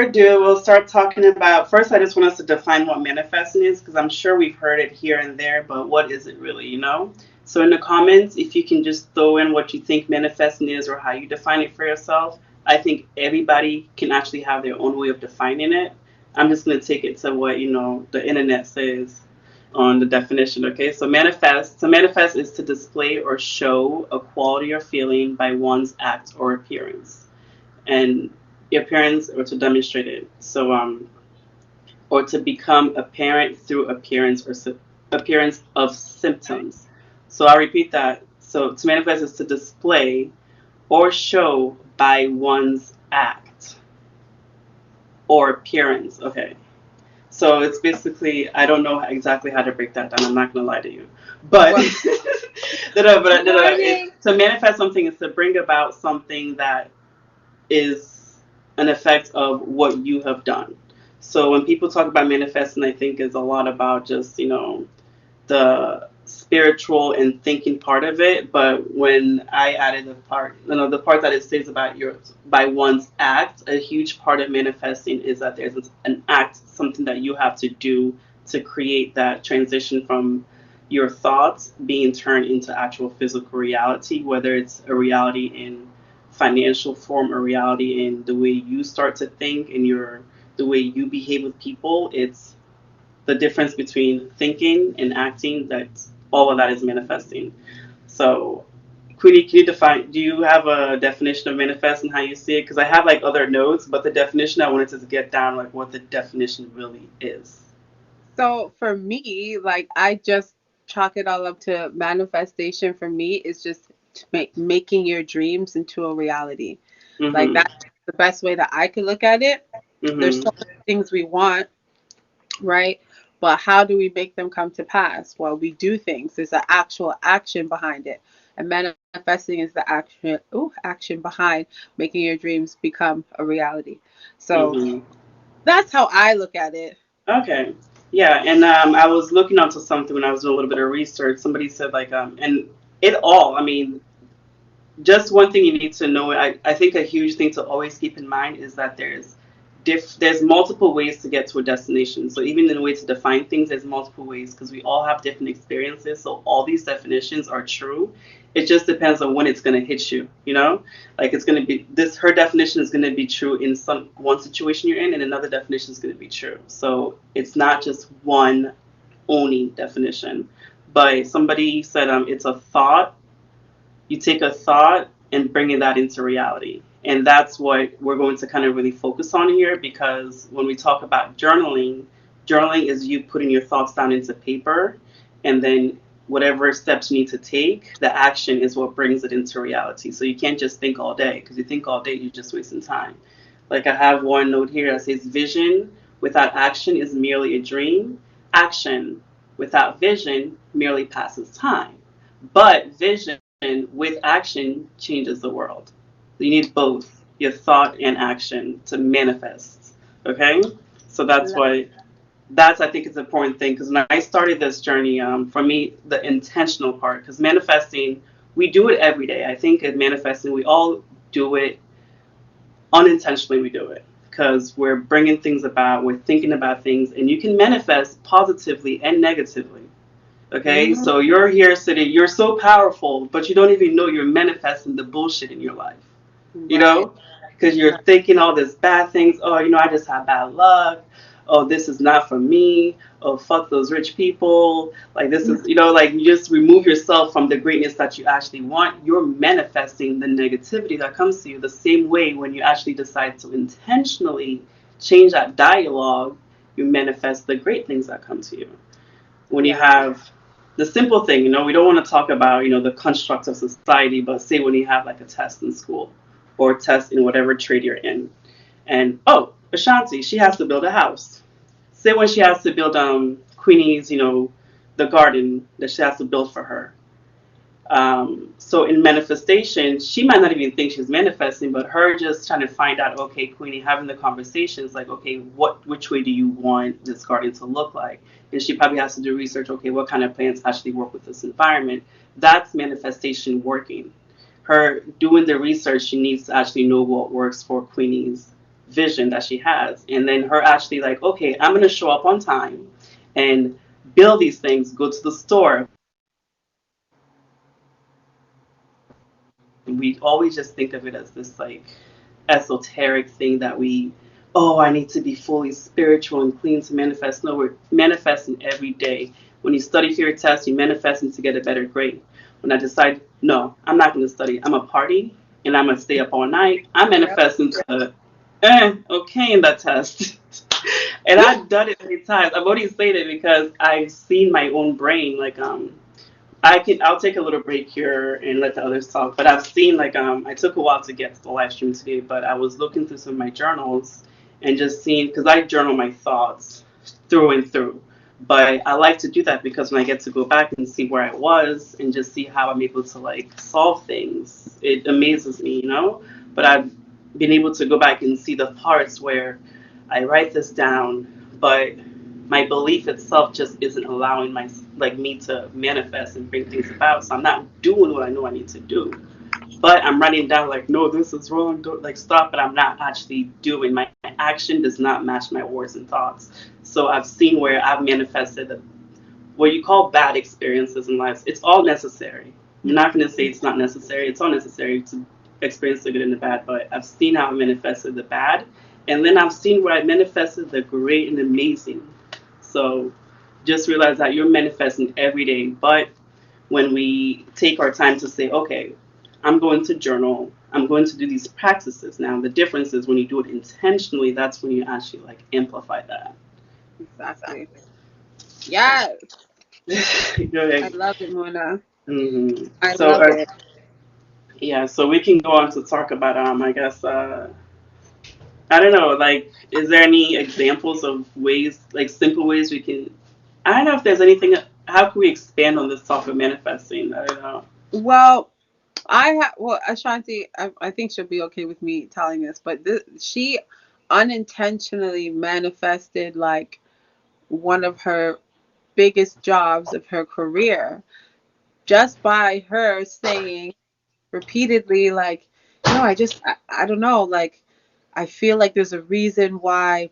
ado, we'll start talking about. First, I just want us to define what manifesting is because I'm sure we've heard it here and there, but what is it really, you know? So, in the comments, if you can just throw in what you think manifesting is or how you define it for yourself, I think everybody can actually have their own way of defining it. I'm just going to take it to what, the internet says on the definition, okay? So, manifest. So, manifest is to display or show a quality or feeling by one's act or appearance. And appearance or to demonstrate it. So, or to become apparent through appearance or appearance of symptoms. So I'll repeat that. So to manifest is to display or show by one's act or appearance. Okay. So it's basically, I don't know exactly how to break that down. I'm not going to lie to you. But, to manifest something is to bring about something that is an effect of what you have done. So when people talk about manifesting, I think is a lot about just, the spiritual and thinking part of it. But when I added the part that it says about your by one's act, a huge part of manifesting is that there's an act, something that you have to do to create that transition from your thoughts being turned into actual physical reality, whether it's a reality in financial form or reality in the way you start to think and the way you behave with people. It's the difference between thinking and acting, that all of that is manifesting. So, Queenie, can you define, do you have a definition of manifest and how you see it? Because I have like other notes, but the definition I wanted to get down, like what the definition really is. So for me, like I just chalk it all up to manifestation. For me is just making your dreams into a reality. Like Mm-hmm. that's the best way that I could look at it. There's Mm-hmm. so many things we want, right? But how do we make them come to pass? Well, we do things. There's an actual action behind it. And manifesting is the action behind making your dreams become a reality. So Mm-hmm. that's how I look at it. Okay. Yeah, and I was looking onto something when I was doing a little bit of research. Somebody said like and it all. I mean, just one thing you need to know. I think a huge thing to always keep in mind is that there's multiple ways to get to a destination. So even in a way to define things, there's multiple ways because we all have different experiences. So all these definitions are true. It just depends on when it's going to hit you. Like it's going to be this. Her definition is going to be true in some one situation you're in, and another definition is going to be true. So it's not just one only definition. But somebody said it's a thought. You take a thought and bringing that into reality. And that's what we're going to kind of really focus on here, because when we talk about journaling is you putting your thoughts down into paper, and then whatever steps you need to take, the action is what brings it into reality. So you can't just think all day, because you think all day, you're just wasting time. Like I have one note here that says vision without action is merely a dream. Action without vision merely passes time. But vision with action changes the world. You need both your thought and action to manifest. Okay? So that's I think is an important thing, because when I started this journey, for me, the intentional part, because manifesting, we do it every day. I think at manifesting, we all do it unintentionally. We do it because we're bringing things about, we're thinking about things, and you can manifest positively and negatively. Okay, Hmm. so you're here sitting, you're so powerful, but you don't even know you're manifesting the bullshit in your life, you Right. know? Because you're thinking all these bad things. Oh, I just have bad luck. Oh, this is not for me. Oh, fuck those rich people. Like, this is, like you just remove yourself from the greatness that you actually want. You're manifesting the negativity that comes to you the same way when you actually decide to intentionally change that dialogue, you manifest the great things that come to you. When you Yeah. have the simple thing, we don't want to talk about, the construct of society, but say when you have like a test in school or a test in whatever trade you're in. And Ashanti, she has to build a house. Say when she has to build Queenie's, the garden that she has to build for her. So in manifestation, she might not even think she's manifesting, but her just trying to find out, okay, Queenie, having the conversations like, okay, which way do you want this garden to look like? And she probably has to do research, okay, what kind of plants actually work with this environment? That's manifestation working. Her doing the research, she needs to actually know what works for Queenie's vision that she has. And then her actually like, okay, I'm gonna show up on time and build these things, go to the store. We always just think of it as this like esoteric thing that we, oh, I need to be fully spiritual and clean to manifest. No, we're manifesting every day. When you study for your test, you're manifesting to get a better grade. When I decide, no, I'm not going to study, I'm a party and I'm going to stay up all night, I'm Yep. manifesting to, okay in that test. And I've done it many times. I've only said it because I've seen my own brain, like, I'll take a little break here and let the others talk. But I've seen like I took a while to get to the live stream today, but I was looking through some of my journals and just seeing because I journal my thoughts through and through. But I like to do that because when I get to go back and see where I was and just see how I'm able to like solve things, it amazes me, you know. But I've been able to go back and see the parts where I write this down, but my belief itself just isn't allowing my like me to manifest and bring things about. So I'm not doing what I know I need to do. But I'm running down like, no, this is wrong. Don't like stop. But I'm not actually doing. My action does not match my words and thoughts. So I've seen where I've manifested what you call bad experiences in life. It's all necessary. I'm not going to say it's not necessary. It's all necessary to experience the good and the bad. But I've seen how I manifested the bad, and then I've seen where I manifested the great and amazing. So just realize that you're manifesting every day. But when we take our time to say, okay, I'm going to journal, I'm going to do these practices. Now, the difference is when you do it intentionally, that's when you actually like amplify that. Exactly. Yes. Go I ahead. love it, Mona. I So, love it. yeah, so we can go on to talk about, I guess, I don't know, like, is there any examples of ways, like simple ways we can, I don't know if there's anything, how can we expand on this topic of manifesting? I don't know. Well, well, Ashanti, I think she'll be okay with me telling this, but she unintentionally manifested like one of her biggest jobs of her career just by her saying repeatedly, like, I don't know, like, I feel like there's a reason why,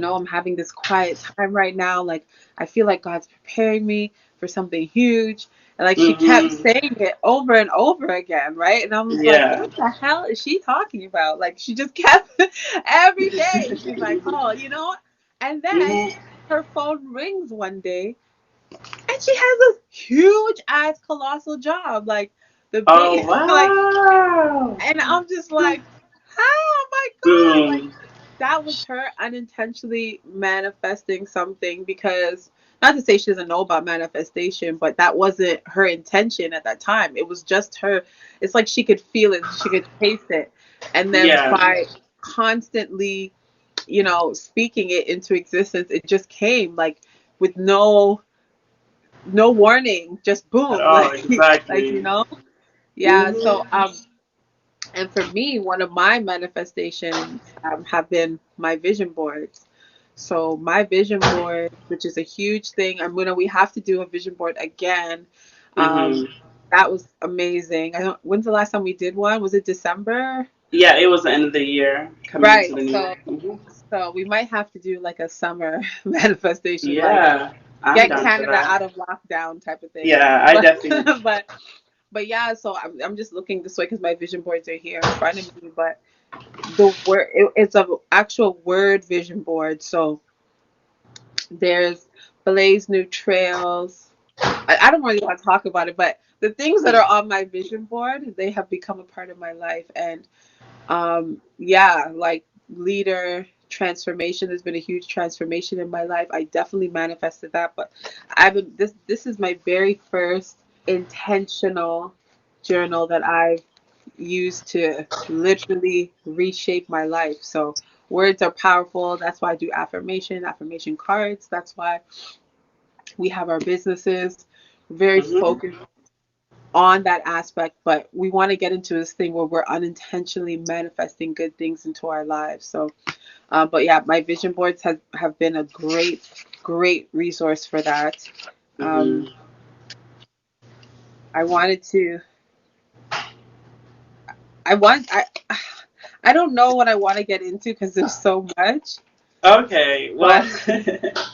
I'm having this quiet time right now. Like, I feel like God's preparing me for something huge. And like, she kept Mm-hmm. saying it over and over again, right? And I was like, Yeah. what the hell is she talking about? Like, she just kept every day. She's like, oh, and then Mm-hmm. her phone rings one day and she has this huge ass colossal job, like the Oh, big, like, wow. and I'm just like, oh my God, like Mm. that was her unintentionally manifesting something because not to say she doesn't know about manifestation, but that wasn't her intention at that time. It was just her. It's like she could feel it, she could taste it. And then Yeah. by constantly, speaking it into existence, it just came like with no warning, just At boom, all, like, exactly. yeah. So Mm-hmm. and for me, one of my manifestations have been my vision boards. So my vision board, which is a huge thing, and we have to do a vision board again. Um, Mm-hmm. that was amazing. I don't. When's the last time we did one? Was it December? Yeah, it was the end of the year, coming into Right. the new So year. Mm-hmm. we might have to do like a summer manifestation, like Yeah, I'm get down for Canada that. out of lockdown type of thing. Yeah, I But definitely. but but yeah. So I'm just looking this way because my vision boards are here in front of me, but the word it's a actual word vision board. So there's blaze new trails. I don't really want to talk about it, but the things that are on my vision board, they have become a part of my life. And yeah, like leader transformation, there's been a huge transformation in my life. I definitely manifested that, but I've been this is my very first intentional journal that I've used to literally reshape my life. So words are powerful. That's why I do affirmation cards. That's why we have our businesses very Mm-hmm. focused on that aspect, but we want to get into this thing where we're unintentionally manifesting good things into our lives. So but yeah, my vision boards have been a great resource for that. um, Mm-hmm. I wanted to I want I don't know what I want to get into because there's so much. Okay, well, But